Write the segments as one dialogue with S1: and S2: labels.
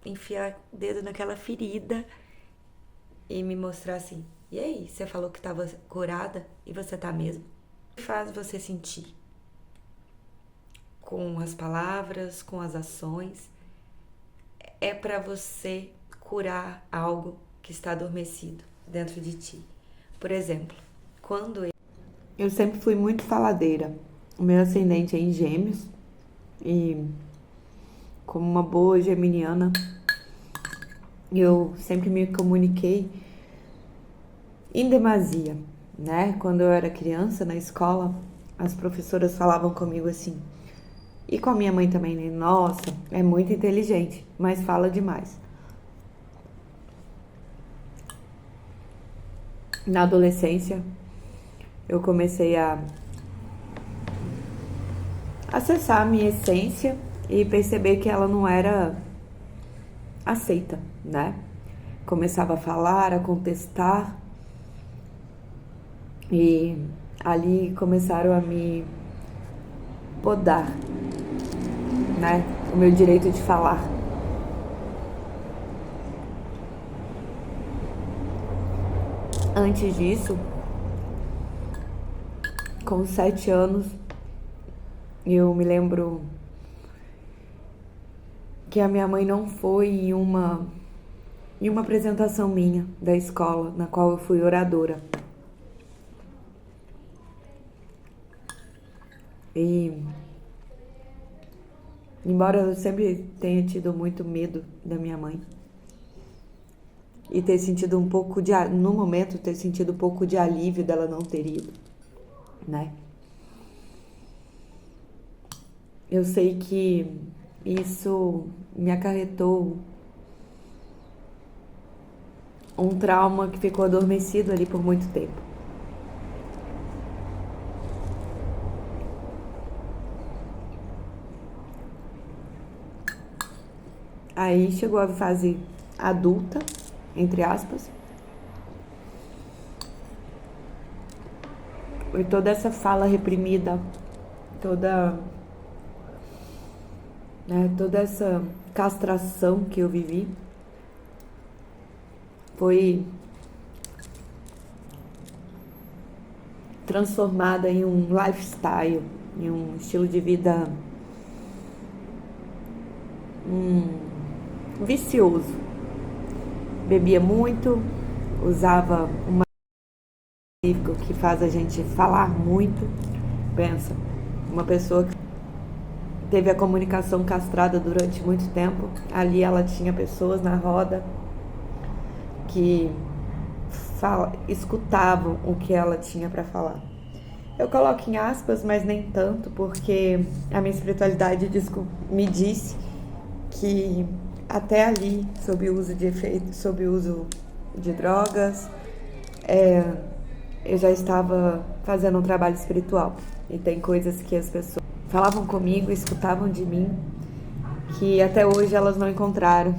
S1: enfiar o dedo naquela ferida e me mostrar assim: e aí, você falou que estava curada e você tá mesmo? O que faz você sentir? Com as palavras, com as ações, é para você curar algo que está adormecido dentro de ti. Por exemplo, quando eu sempre fui muito faladeira. O meu ascendente é em Gêmeos e, como uma boa geminiana, eu sempre me comuniquei em demasia, né? Quando eu era criança na escola, as professoras falavam comigo assim, e com a minha mãe também, né? Nossa, é muito inteligente, mas fala demais. Na adolescência, eu comecei a acessar a minha essência e perceber que ela não era aceita, né? Começava a falar, a contestar e ali começaram a me podar, né? O meu direito de falar. Antes disso, com 7 anos, eu me lembro que a minha mãe não foi em uma apresentação minha da escola, na qual eu fui oradora. E embora eu sempre tenha tido muito medo da minha mãe e ter sentido um pouco de, no momento, ter sentido um pouco de alívio dela não ter ido, né? Eu sei que isso me acarretou um trauma que ficou adormecido ali por muito tempo. Aí chegou a fase adulta, entre aspas, e toda essa fala reprimida, toda, né, toda essa castração que eu vivi foi transformada em um lifestyle, em um estilo de vida vicioso. Bebia muito, usava uma específico que faz a gente falar muito. Pensa, uma pessoa que teve a comunicação castrada durante muito tempo, ali ela tinha pessoas na roda que escutavam o que ela tinha para falar. Eu coloco em aspas, mas nem tanto, porque a minha espiritualidade me disse que até ali, sob o uso de efeitos, sob o uso de drogas, eu já estava fazendo um trabalho espiritual. E tem coisas que as pessoas falavam comigo, escutavam de mim, que até hoje elas não encontraram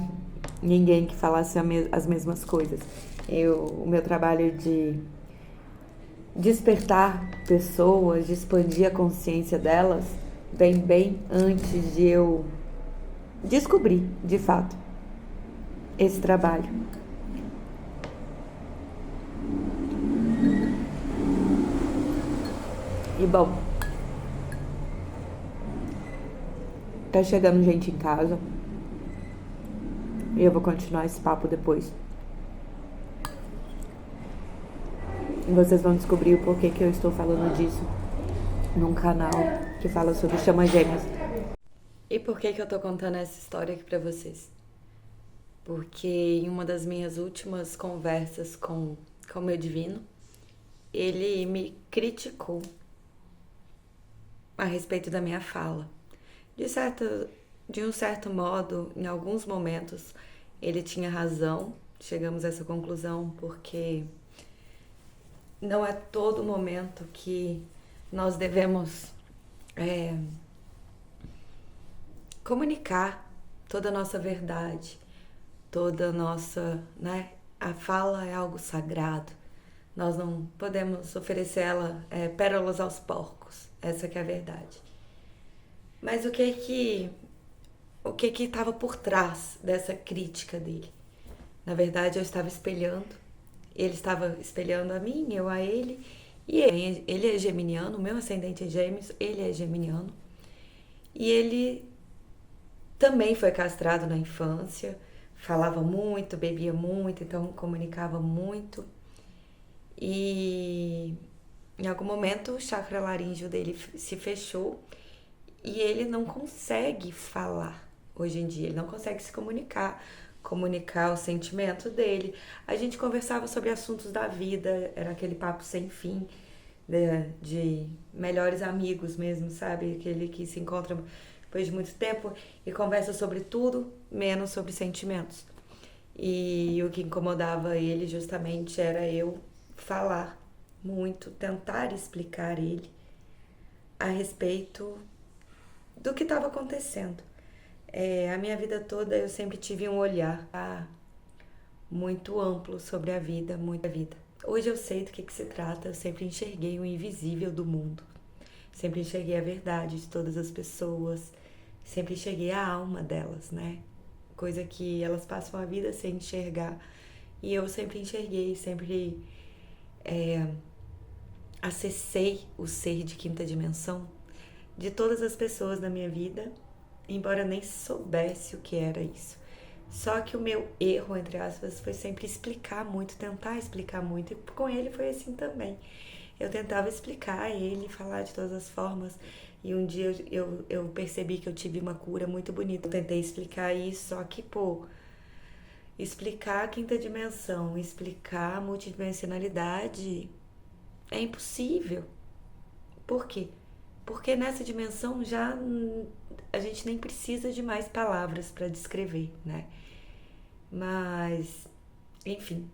S1: ninguém que falasse as mesmas coisas. O meu trabalho de despertar pessoas, de expandir a consciência delas, vem bem antes de eu descobrir, de fato, esse trabalho. E bom, tá chegando gente em casa e eu vou continuar esse papo depois. E vocês vão descobrir o porquê que eu estou falando disso num canal que fala sobre chamas gêmeas. E por que eu tô contando essa história aqui pra vocês? Porque em uma das minhas últimas conversas com o meu divino, ele me criticou a respeito da minha fala. De um certo modo, em alguns momentos, ele tinha razão. Chegamos a essa conclusão porque não é todo momento que nós devemos comunicar toda a nossa verdade, toda a nossa, né? A fala é algo sagrado. Nós não podemos oferecer ela pérolas aos porcos. Essa que é a verdade. Mas o que estava por trás dessa crítica dele. Na verdade, eu estava espelhando, ele estava espelhando a mim, eu a ele, e ele é geminiano, o meu ascendente é Gêmeos, ele é geminiano, e ele também foi castrado na infância, falava muito, bebia muito, então comunicava muito, e em algum momento o chakra laríngeo dele se fechou e ele não consegue falar hoje em dia, ele não consegue se comunicar o sentimento dele. A gente conversava sobre assuntos da vida, era aquele papo sem fim, de melhores amigos mesmo, sabe? Aquele que se encontra depois de muito tempo e conversa sobre tudo, menos sobre sentimentos. E o que incomodava ele justamente era eu falar muito, tentar explicar ele a respeito do que estava acontecendo. A minha vida toda eu sempre tive um olhar muito amplo sobre a vida, muita vida. Hoje eu sei do que se trata, eu sempre enxerguei o invisível do mundo. Sempre enxerguei a verdade de todas as pessoas, sempre enxerguei a alma delas, né? Coisa que elas passam a vida sem enxergar. E eu sempre enxerguei, sempre acessei o ser de quinta dimensão de todas as pessoas da minha vida, embora eu nem soubesse o que era isso. Só que o meu erro, entre aspas, foi sempre explicar muito, tentar explicar muito. E com ele foi assim também. Eu tentava explicar a ele, falar de todas as formas. E um dia eu percebi que eu tive uma cura muito bonita. Eu tentei explicar isso, só que, explicar a quinta dimensão, explicar a multidimensionalidade é impossível. Por quê? Porque nessa dimensão já a gente nem precisa de mais palavras para descrever, né? Mas, enfim,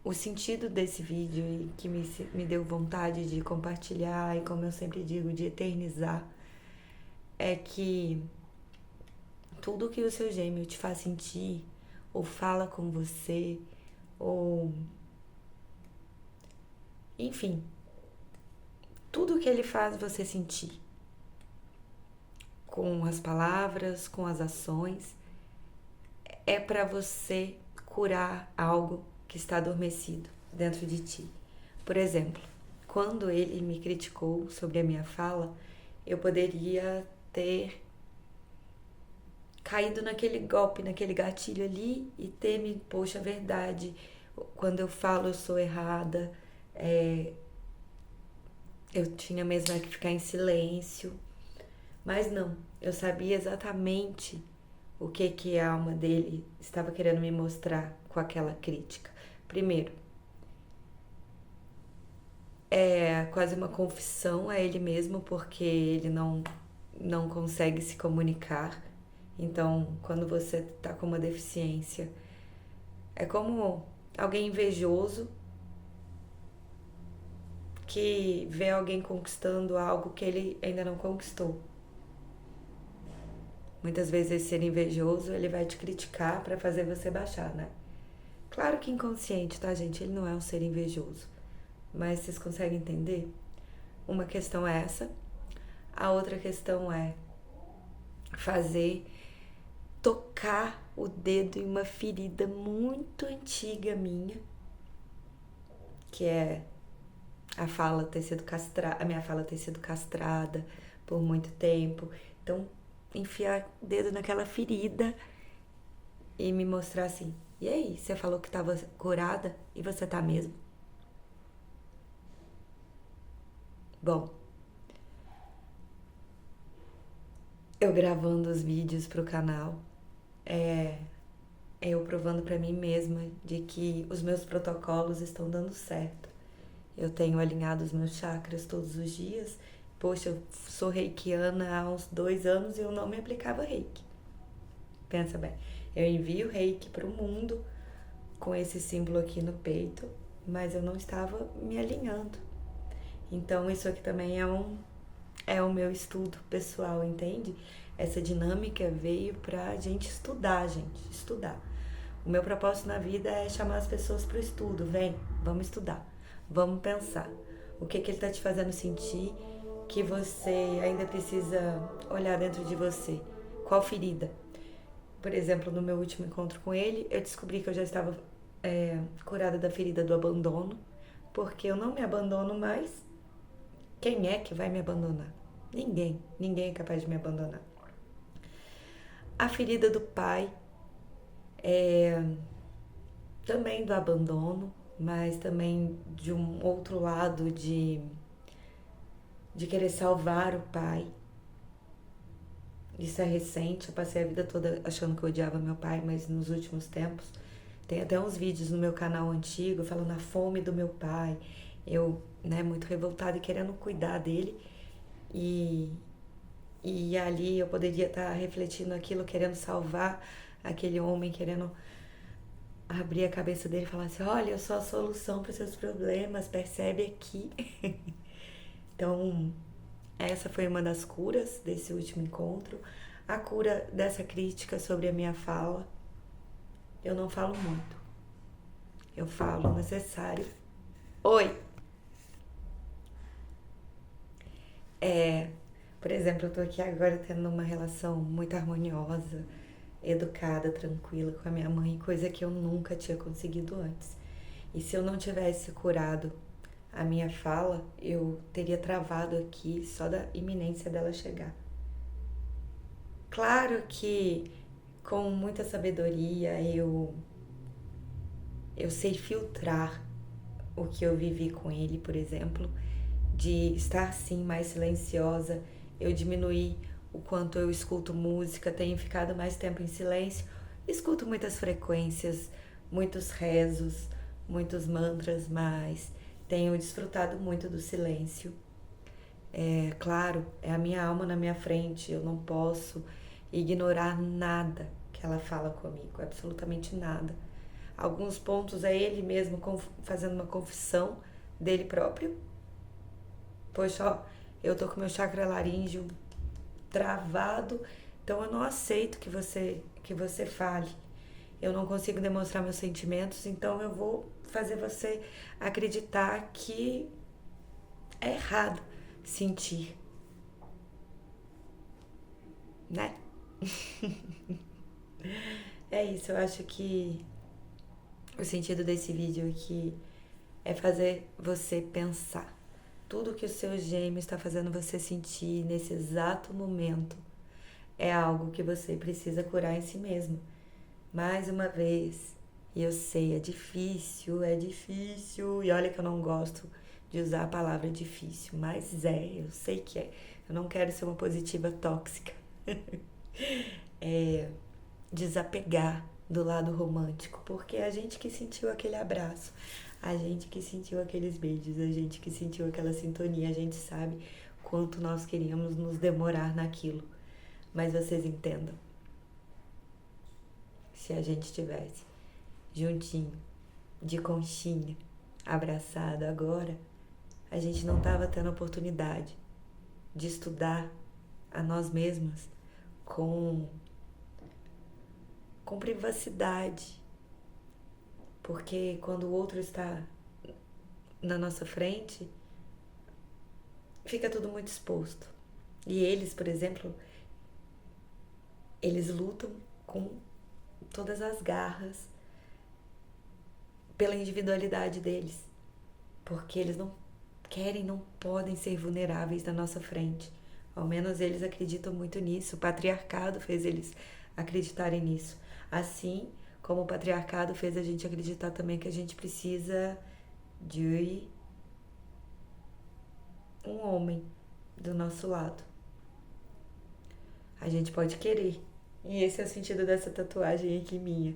S1: o sentido desse vídeo e que me deu vontade de compartilhar e, como eu sempre digo, de eternizar, é que tudo que o seu gêmeo te faz sentir, ou fala com você, ou enfim, tudo que ele faz você sentir, com as palavras, com as ações, é para você curar algo que está adormecido dentro de ti. Por exemplo, quando ele me criticou sobre a minha fala, eu poderia ter caído naquele golpe, naquele gatilho ali e ter me, poxa, verdade, quando eu falo eu sou errada, eu tinha mesmo que ficar em silêncio. Mas não, eu sabia exatamente o que a alma dele estava querendo me mostrar com aquela crítica. Primeiro, é quase uma confissão a ele mesmo, porque ele não consegue se comunicar. Então, quando você tá com uma deficiência, é como alguém invejoso que vê alguém conquistando algo que ele ainda não conquistou. Muitas vezes esse ser invejoso, ele vai te criticar para fazer você baixar, né? Claro que inconsciente, tá, gente? Ele não é um ser invejoso. Mas vocês conseguem entender? Uma questão é essa. A outra questão é tocar o dedo em uma ferida muito antiga minha, que é a minha fala ter sido castrada por muito tempo. Então, enfiar o dedo naquela ferida e me mostrar assim, e aí, você falou que estava curada e você tá mesmo? Bom, eu gravando os vídeos pro canal, eu provando pra mim mesma de que os meus protocolos estão dando certo. Eu tenho alinhado os meus chakras todos os dias. Poxa, eu sou reikiana há uns 2 anos e eu não me aplicava reiki. Pensa bem, eu envio reiki pro mundo com esse símbolo aqui no peito, mas eu não estava me alinhando. Então isso aqui também é o meu estudo pessoal, entende? Essa dinâmica veio pra gente estudar, estudar. O meu propósito na vida é chamar as pessoas pro estudo. Vem, vamos estudar, vamos pensar. O que ele tá te fazendo sentir que você ainda precisa olhar dentro de você? Qual ferida? por exemplo, no meu último encontro com ele, eu descobri que eu já estava curada da ferida do abandono, porque eu não me abandono mais. Quem é que vai me abandonar? Ninguém. Ninguém é capaz de me abandonar. A ferida do pai, também do abandono, mas também de um outro lado de querer salvar o pai. Isso é recente, eu passei a vida toda achando que eu odiava meu pai, mas nos últimos tempos tem até uns vídeos no meu canal antigo falando a fome do meu pai. Eu, muito revoltada e querendo cuidar dele. E, e ali eu poderia estar refletindo aquilo, querendo salvar aquele homem, querendo abrir a cabeça dele e falar assim: olha, eu sou a solução para os seus problemas, percebe aqui. Então, essa foi uma das curas desse último encontro. A cura dessa crítica sobre a minha fala. Eu não falo muito. Eu falo o necessário. Oi! Por exemplo, eu tô aqui agora tendo uma relação muito harmoniosa, educada, tranquila com a minha mãe, coisa que eu nunca tinha conseguido antes. E se eu não tivesse curado a minha fala, eu teria travado aqui só da iminência dela chegar. Claro que com muita sabedoria eu sei filtrar o que eu vivi com ele, por exemplo, de estar sim mais silenciosa, eu diminuí o quanto eu escuto música, tenho ficado mais tempo em silêncio, escuto muitas frequências, muitos rezos, muitos mantras, mas tenho desfrutado muito do silêncio. Claro, é a minha alma na minha frente, eu não posso ignorar nada que ela fala comigo, absolutamente nada. Alguns pontos é ele mesmo fazendo uma confissão dele próprio. Poxa, ó, eu tô com meu chakra laríngeo travado, então eu não aceito que você fale. Eu não consigo demonstrar meus sentimentos, então eu vou fazer você acreditar que é errado sentir, né? É isso, eu acho que o sentido desse vídeo aqui é fazer você pensar. Tudo que o seu gêmeo está fazendo você sentir nesse exato momento é algo que você precisa curar em si mesmo. Mais uma vez, e eu sei, é difícil, e olha que eu não gosto de usar a palavra difícil, mas eu sei que é. Eu não quero ser uma positiva tóxica. Desapegar do lado romântico, porque é a gente que sentiu aquele abraço, a gente que sentiu aqueles beijos, a gente que sentiu aquela sintonia, a gente sabe quanto nós queríamos nos demorar naquilo. Mas vocês entendam, se a gente estivesse juntinho, de conchinha, abraçado agora, a gente não estava tendo a oportunidade de estudar a nós mesmas com privacidade, porque quando o outro está na nossa frente, fica tudo muito exposto. E eles, por exemplo, eles lutam com todas as garras pela individualidade deles, porque eles não querem, não podem ser vulneráveis na nossa frente. Ao menos eles acreditam muito nisso. O patriarcado fez eles acreditarem nisso. Assim como o patriarcado fez a gente acreditar também que a gente precisa de um homem do nosso lado. A gente pode querer. E esse é o sentido dessa tatuagem aqui minha.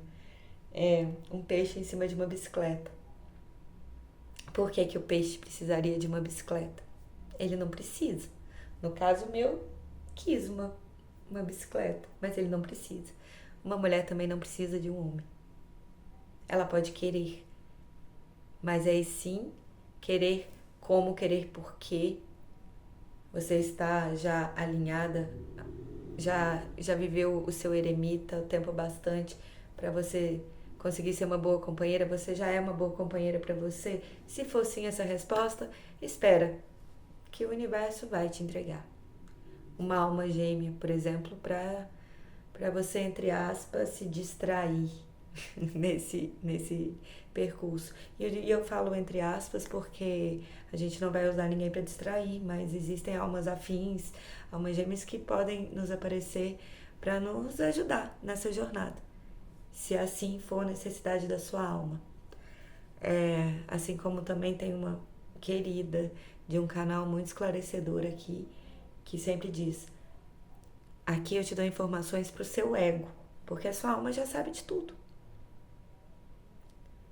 S1: É um peixe em cima de uma bicicleta. Por que o peixe precisaria de uma bicicleta? Ele não precisa. No caso meu, quis uma bicicleta, mas ele não precisa. Uma mulher também não precisa de um homem. Ela pode querer, mas aí sim, querer como, querer por quê. Você está já alinhada, já viveu o seu eremita o tempo bastante para você conseguir ser uma boa companheira. Você já é uma boa companheira para você? Se for sim essa resposta, espera, que o universo vai te entregar uma alma gêmea, por exemplo, para para você, entre aspas, se distrair nesse percurso. E eu falo entre aspas porque a gente não vai usar ninguém para distrair, mas existem almas afins, almas gêmeas que podem nos aparecer para nos ajudar nessa jornada, se assim for a necessidade da sua alma. Assim como também tem uma querida de um canal muito esclarecedor aqui, que sempre diz: aqui eu te dou informações pro seu ego, porque a sua alma já sabe de tudo.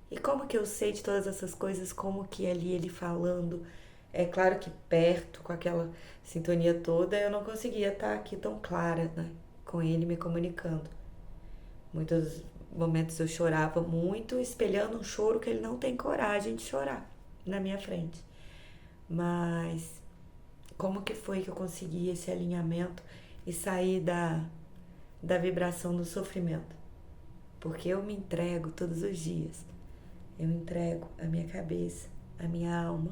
S1: E como que eu sei de todas essas coisas? Como que ali ele falando? É claro que perto, com aquela sintonia toda, eu não conseguia estar aqui tão clara, né? Com ele me comunicando. Muitos momentos eu chorava muito, espelhando um choro que ele não tem coragem de chorar na minha frente. Mas como que foi que eu consegui esse alinhamento e sair da vibração do sofrimento? Porque eu me entrego todos os dias. Eu entrego a minha cabeça, a minha alma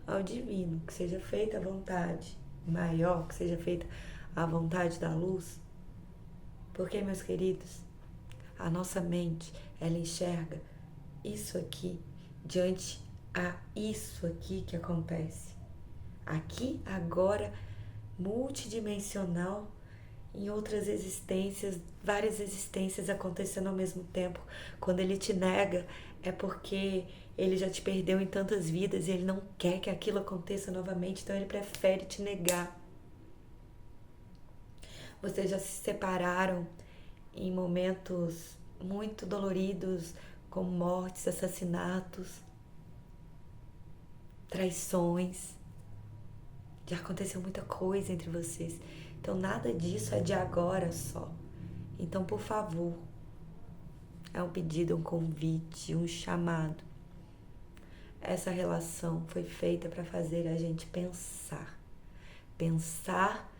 S1: ao divino, que seja feita a vontade maior, que seja feita a vontade da luz. Porque, meus queridos, a nossa mente, ela enxerga isso aqui diante a isso aqui que acontece. Aqui, agora, multidimensional, em outras existências, várias existências acontecendo ao mesmo tempo. Quando ele te nega, é porque ele já te perdeu em tantas vidas e ele não quer que aquilo aconteça novamente, então ele prefere te negar. Vocês já se separaram em momentos muito doloridos, como mortes, assassinatos, traições. Já aconteceu muita coisa entre vocês. Então nada disso é de agora só. Então, por favor, é um pedido, um convite, um chamado. Essa relação foi feita para fazer a gente pensar. Pensar,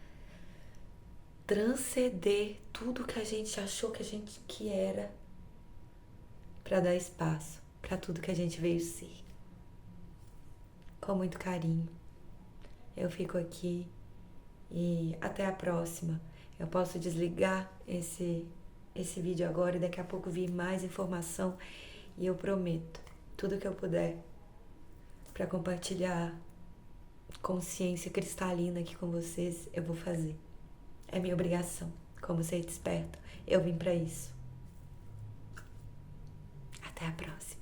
S1: transcender tudo que a gente achou que era, para dar espaço para tudo que a gente veio ser. Com muito carinho. Eu fico aqui e até a próxima. Eu posso desligar esse vídeo agora e daqui a pouco vir mais informação e eu prometo, tudo que eu puder para compartilhar consciência cristalina aqui com vocês, eu vou fazer. É minha obrigação, como ser desperto. Eu vim para isso. Até a próxima.